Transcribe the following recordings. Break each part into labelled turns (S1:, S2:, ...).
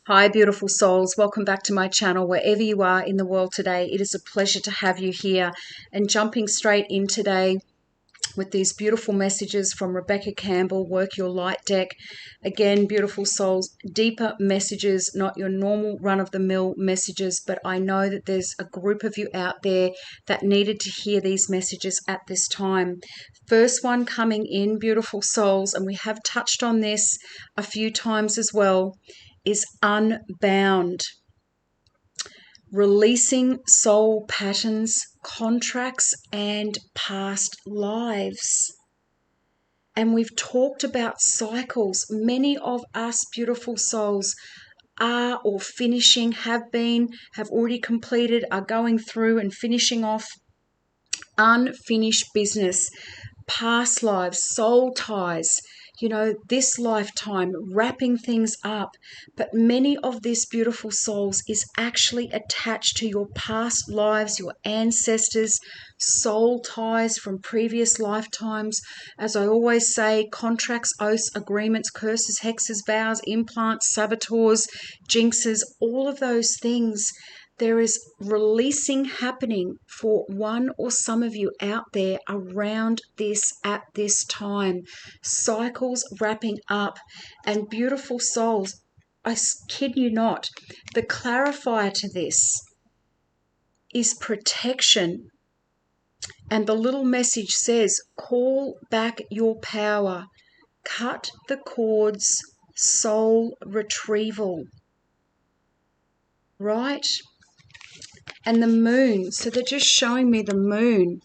S1: Hi, beautiful souls. Welcome back to my channel. Wherever you are in the world today, it is a pleasure to have you here. And jumping straight in today with these beautiful messages from Rebecca Campbell, Work Your Light deck. Again, beautiful souls, deeper messages, not your normal run-of-the-mill messages, but I know that there's a group of you out there that needed to hear these messages at this time. First one coming in, beautiful souls, and we have touched on this a few times as well, is unbound. Releasing soul patterns, contracts, and past lives. And we've talked about cycles. Many of us beautiful souls are or finishing, have already completed, are going through and finishing off unfinished business, past lives, soul ties, this lifetime, wrapping things up. But many of this beautiful souls is actually attached to your past lives, your ancestors, soul ties from previous lifetimes. As I always say, contracts, oaths, agreements, curses, hexes, vows, implants, saboteurs, jinxes, all of those things. There is releasing happening for one or some of you out there around this at this time. Cycles wrapping up, and beautiful souls, I kid you not, the clarifier to this is protection. And the little message says, call back your power, cut the cords, soul retrieval. Right? And the moon, so they're just showing me the moon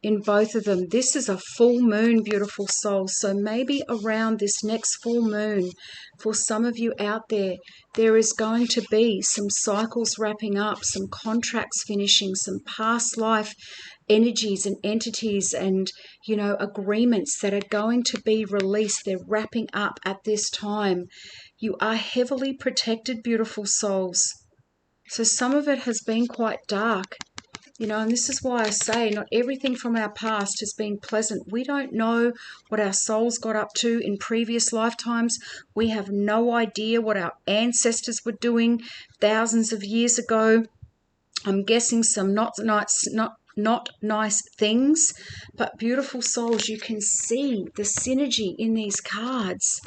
S1: in both of them. This is a full moon, beautiful souls. So maybe around this next full moon, for some of you out there, there is going to be some cycles wrapping up, some contracts finishing, some past life energies and entities and, agreements that are going to be released. They're wrapping up at this time. You are heavily protected, beautiful souls. So some of it has been quite dark, and this is why I say not everything from our past has been pleasant. We don't know what our souls got up to in previous lifetimes. We have no idea what our ancestors were doing thousands of years ago. I'm guessing some not nice things, but beautiful souls, you can see the synergy in these cards,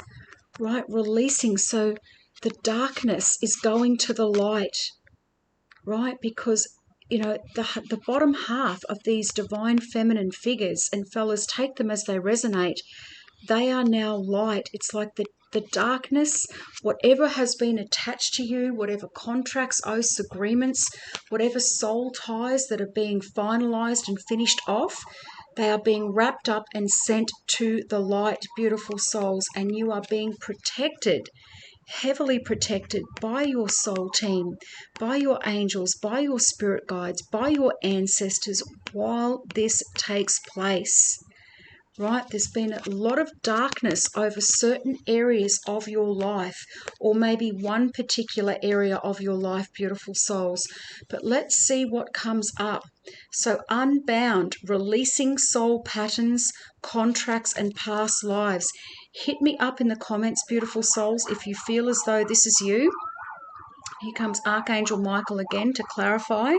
S1: right? Releasing. So the darkness is going to the light. Right? Because, the bottom half of these divine feminine figures, and fellas, take them as they resonate, they are now light. It's like the darkness, whatever has been attached to you, whatever contracts, oaths, agreements, whatever soul ties that are being finalized and finished off, they are being wrapped up and sent to the light, beautiful souls, and you are being protected, heavily protected by your soul team, by your angels, by your spirit guides, by your ancestors while this takes place. Right? There's been a lot of darkness over certain areas of your life, or maybe one particular area of your life, beautiful souls. But let's see what comes up. So unbound, releasing soul patterns, contracts, and past lives. Hit me up in the comments, beautiful souls, if you feel as though this is you. Here comes Archangel Michael again to clarify.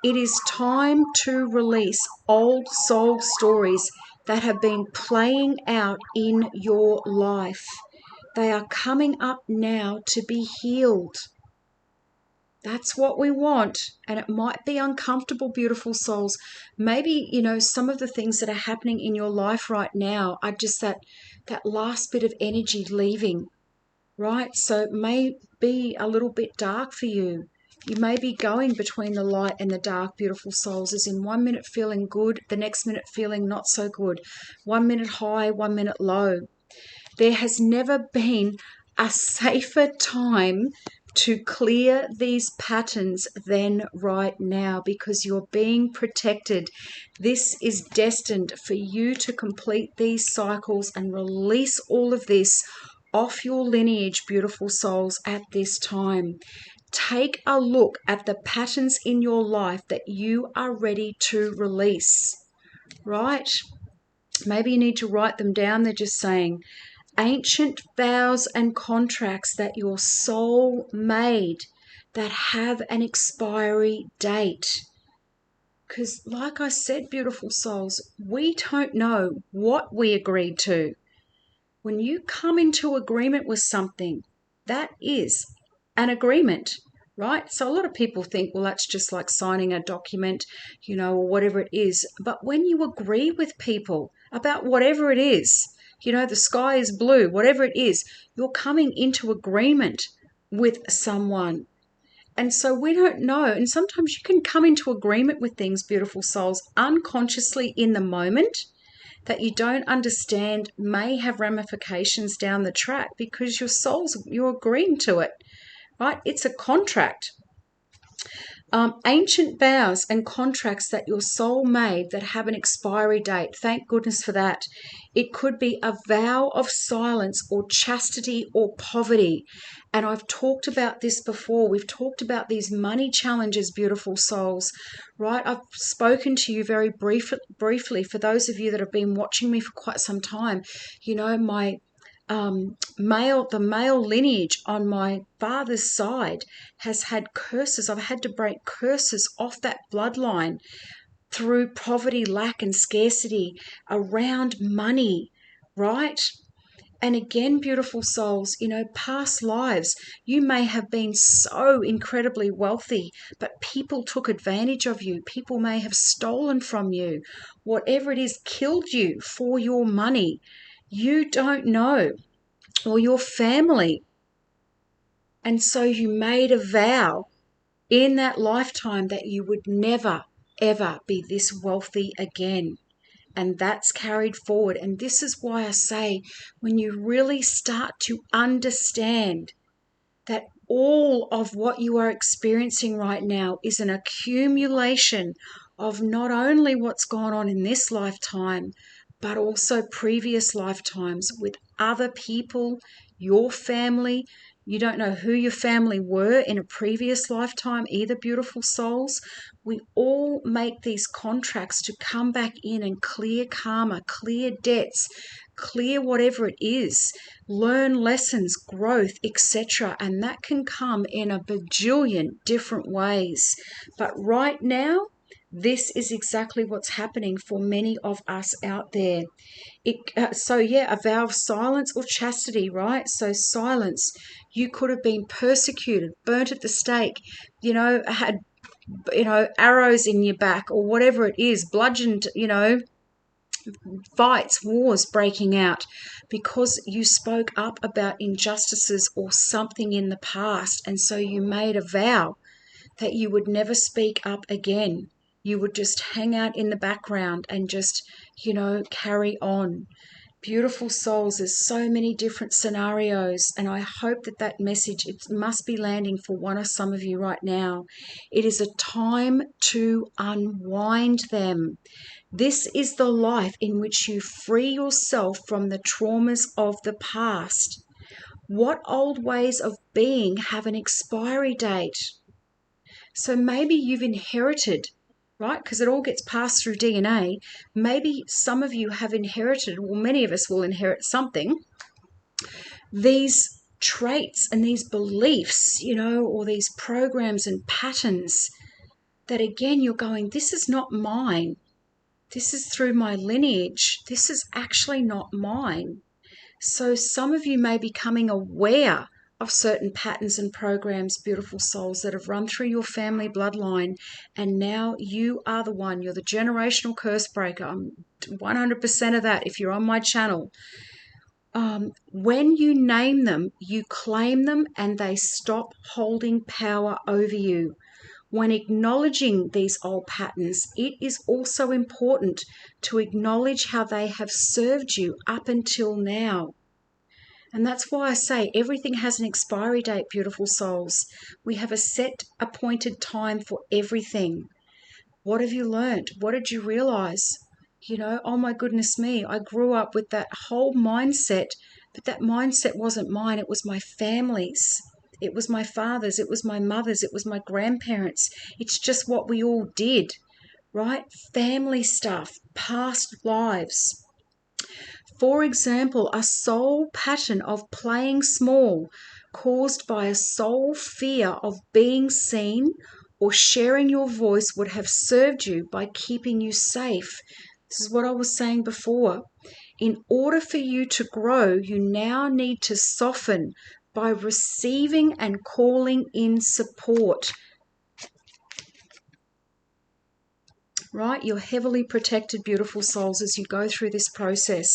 S1: It is time to release old soul stories that have been playing out in your life. They are coming up now to be healed. That's what we want. And it might be uncomfortable, beautiful souls. Maybe, some of the things that are happening in your life right now are just that last bit of energy leaving, right? So it may be a little bit dark for you. You may be going between the light and the dark, beautiful souls, as in 1 minute feeling good, the next minute feeling not so good. 1 minute high, 1 minute low. There has never been a safer time to clear these patterns than right now, because you're being protected. This is destined for you to complete these cycles and release all of this off your lineage, beautiful souls, at this time. Take a look at the patterns in your life that you are ready to release, right? Maybe you need to write them down. They're just saying, Ancient vows and contracts that your soul made that have an expiry date. Because, like I said, beautiful souls, we don't know what we agreed to. When you come into agreement with something, that is an agreement, right? So a lot of people think, well, that's just like signing a document, or whatever it is. But when you agree with people about whatever it is, the sky is blue, whatever it is, you're coming into agreement with someone. And so we don't know. And sometimes you can come into agreement with things, beautiful souls, unconsciously in the moment, that you don't understand may have ramifications down the track because you're agreeing to it, right? It's a contract. Ancient vows and contracts that your soul made that have an expiry date. Thank goodness for that. It could be a vow of silence or chastity or poverty. And I've talked about this before. We've talked about these money challenges, beautiful souls, right? I've spoken to you very briefly for those of you that have been watching me for quite some time. My the male lineage on my father's side has had curses. I've had to break curses off that bloodline through poverty, lack, and scarcity around money, right? And again, beautiful souls, past lives, you may have been so incredibly wealthy, but people took advantage of you. People may have stolen from you. Whatever it is, killed you for your money. You don't know. Or your family. And so you made a vow in that lifetime that you would never, ever be this wealthy again. And that's carried forward. And this is why I say, when you really start to understand that all of what you are experiencing right now is an accumulation of not only what's gone on in this lifetime, but also previous lifetimes with other people, your family. You don't know who your family were in a previous lifetime either, beautiful souls. We all make these contracts to come back in and clear karma, clear debts, clear whatever it is, learn lessons, growth, etc. And that can come in a bajillion different ways. But right now, this is exactly what's happening for many of us out there. A vow of silence or chastity, right? So silence. You could have been persecuted, burnt at the stake, had, arrows in your back or whatever it is, bludgeoned, fights, wars breaking out because you spoke up about injustices or something in the past. And so you made a vow that you would never speak up again. You would just hang out in the background and just, carry on. Beautiful souls, there's so many different scenarios, and I hope that message, it must be landing for one or some of you right now. It is a time to unwind them. This is the life in which you free yourself from the traumas of the past. What old ways of being have an expiry date? So maybe you've inherited, right? Because it all gets passed through DNA. Maybe some of you have inherited, well, many of us will inherit something, these traits and these beliefs, or these programs and patterns that, again, you're going, this is not mine. This is through my lineage. This is actually not mine. So some of you may be becoming aware of certain patterns and programs, beautiful souls, that have run through your family bloodline, and now you are the one. You're the generational curse breaker. I'm 100% of that if you're on my channel. When you name them, you claim them, and they stop holding power over you. When acknowledging these old patterns, it is also important to acknowledge how they have served you up until now. And that's why I say everything has an expiry date, beautiful souls. We have a set appointed time for everything. What have you learned? What did you realize? Oh my goodness me, I grew up with that whole mindset, but that mindset wasn't mine. It was my family's. It was my father's. It was my mother's. It was my grandparents'. It's just what we all did, right? Family stuff, past lives. For example, a soul pattern of playing small caused by a soul fear of being seen or sharing your voice would have served you by keeping you safe. This is what I was saying before. In order for you to grow, you now need to soften by receiving and calling in support. Right? You're heavily protected, beautiful souls, as you go through this process.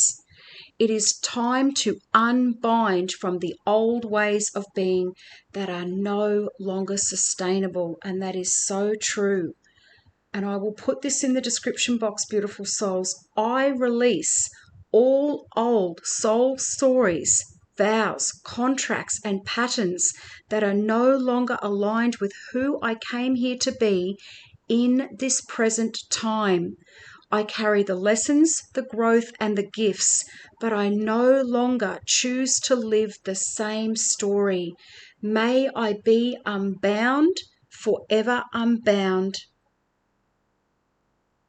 S1: It is time to unbind from the old ways of being that are no longer sustainable. And that is so true. And I will put this in the description box, beautiful souls. I release all old soul stories, vows, contracts, and patterns that are no longer aligned with who I came here to be in this present time. I carry the lessons, the growth, and the gifts, but I no longer choose to live the same story. May I be unbound, forever unbound.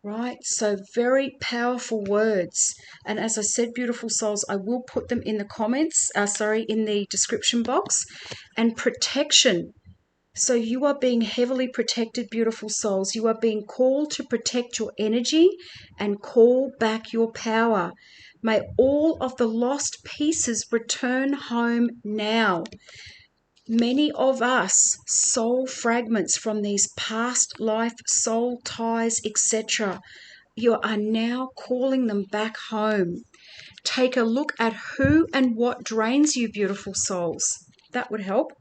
S1: Right? So very powerful words. And as I said, beautiful souls, I will put them in the comments, in the description box. And protection. So you are being heavily protected, beautiful souls. You are being called to protect your energy and call back your power. May all of the lost pieces return home now. Many of us, soul fragments from these past life, soul ties, etc., you are now calling them back home. Take a look at who and what drains you, beautiful souls. That would help.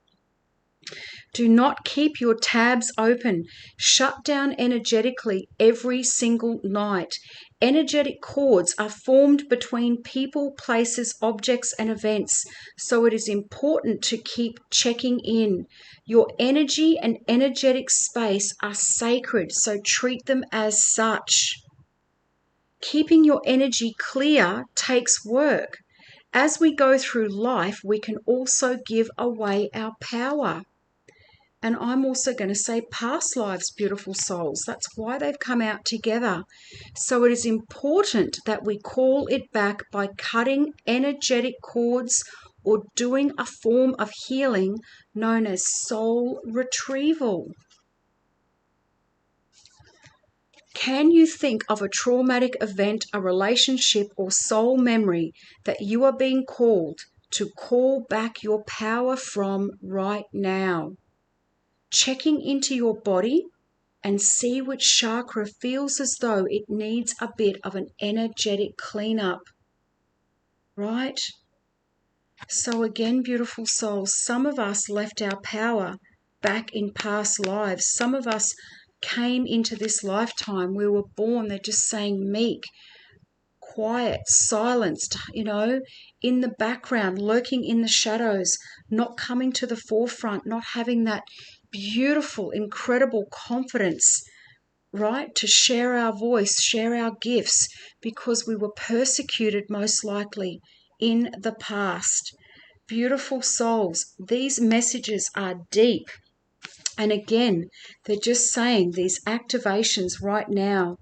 S1: Do not keep your tabs open. Shut down energetically every single night. Energetic cords are formed between people, places, objects, and events, so it is important to keep checking in. Your energy and energetic space are sacred, so treat them as such. Keeping your energy clear takes work. As we go through life, we can also give away our power. And I'm also going to say past lives, beautiful souls. That's why they've come out together. So it is important that we call it back by cutting energetic cords or doing a form of healing known as soul retrieval. Can you think of a traumatic event, a relationship, or soul memory that you are being called to call back your power from right now? Checking into your body and see which chakra feels as though it needs a bit of an energetic cleanup. Right? So again, beautiful souls, some of us left our power back in past lives. Some of us came into this lifetime. We were born, they're just saying meek, quiet, silenced, in the background, lurking in the shadows, not coming to the forefront, not having that beautiful, incredible confidence, right, to share our voice, share our gifts, because we were persecuted most likely in the past. Beautiful souls, these messages are deep. And again, they're just saying these activations right now.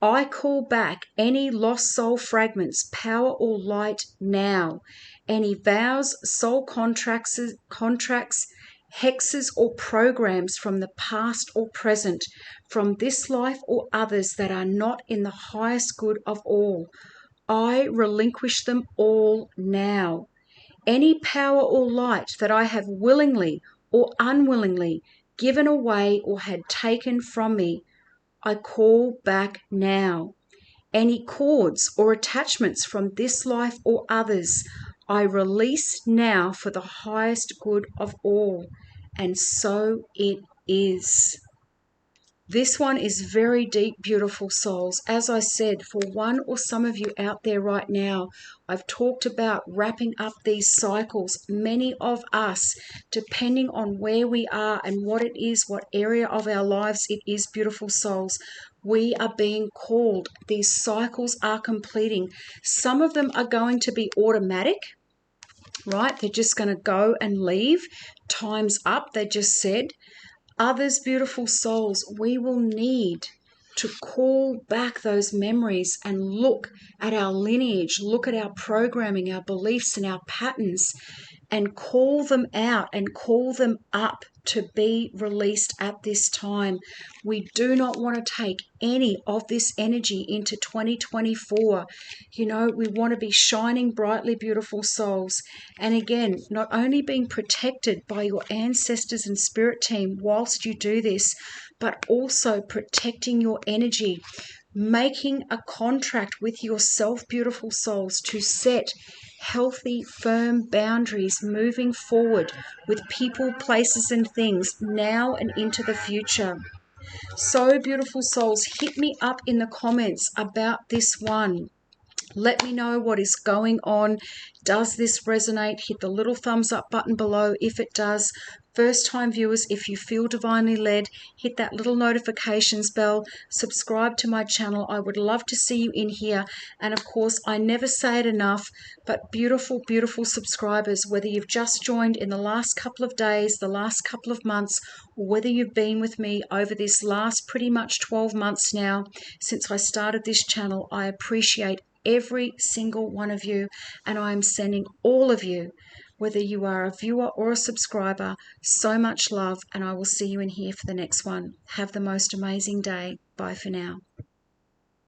S1: I call back any lost soul fragments, power or light now. Any vows, soul contracts, hexes or programs from the past or present, from this life or others that are not in the highest good of all. I relinquish them all now. Any power or light that I have willingly or unwillingly given away or had taken from me, I call back now. Any cords or attachments from this life or others, I release now for the highest good of all. And so it is. This one is very deep, beautiful souls. As I said, for one or some of you out there right now, I've talked about wrapping up these cycles. Many of us, depending on where we are and what it is, what area of our lives it is, beautiful souls, we are being called. These cycles are completing. Some of them are going to be automatic, right? They're just going to go and leave. Time's up, they just said. Others, beautiful souls, we will need to call back those memories and look at our lineage, look at our programming, our beliefs and our patterns, and call them out and call them up to be released at this time. We do not want to take any of this energy into 2024. You know, we want to be shining brightly, beautiful souls. And again, not only being protected by your ancestors and spirit team whilst you do this, but also protecting your energy, making a contract with yourself, beautiful souls, to set healthy, firm boundaries moving forward with people, places, and things now and into the future. So, beautiful souls, hit me up in the comments about this one. Let me know what is going on. Does this resonate? Hit the little thumbs up button below if it does. First time viewers, if you feel divinely led, hit that little notifications bell. Subscribe to my channel. I would love to see you in here. And of course, I never say it enough, but beautiful, beautiful subscribers, whether you've just joined in the last couple of days, the last couple of months, or whether you've been with me over this last pretty much 12 months now since I started this channel, I appreciate every single one of you, and I am sending all of you, whether you are a viewer or a subscriber, so much love, and I will see you in here for the next one. Have the most amazing day. Bye for now.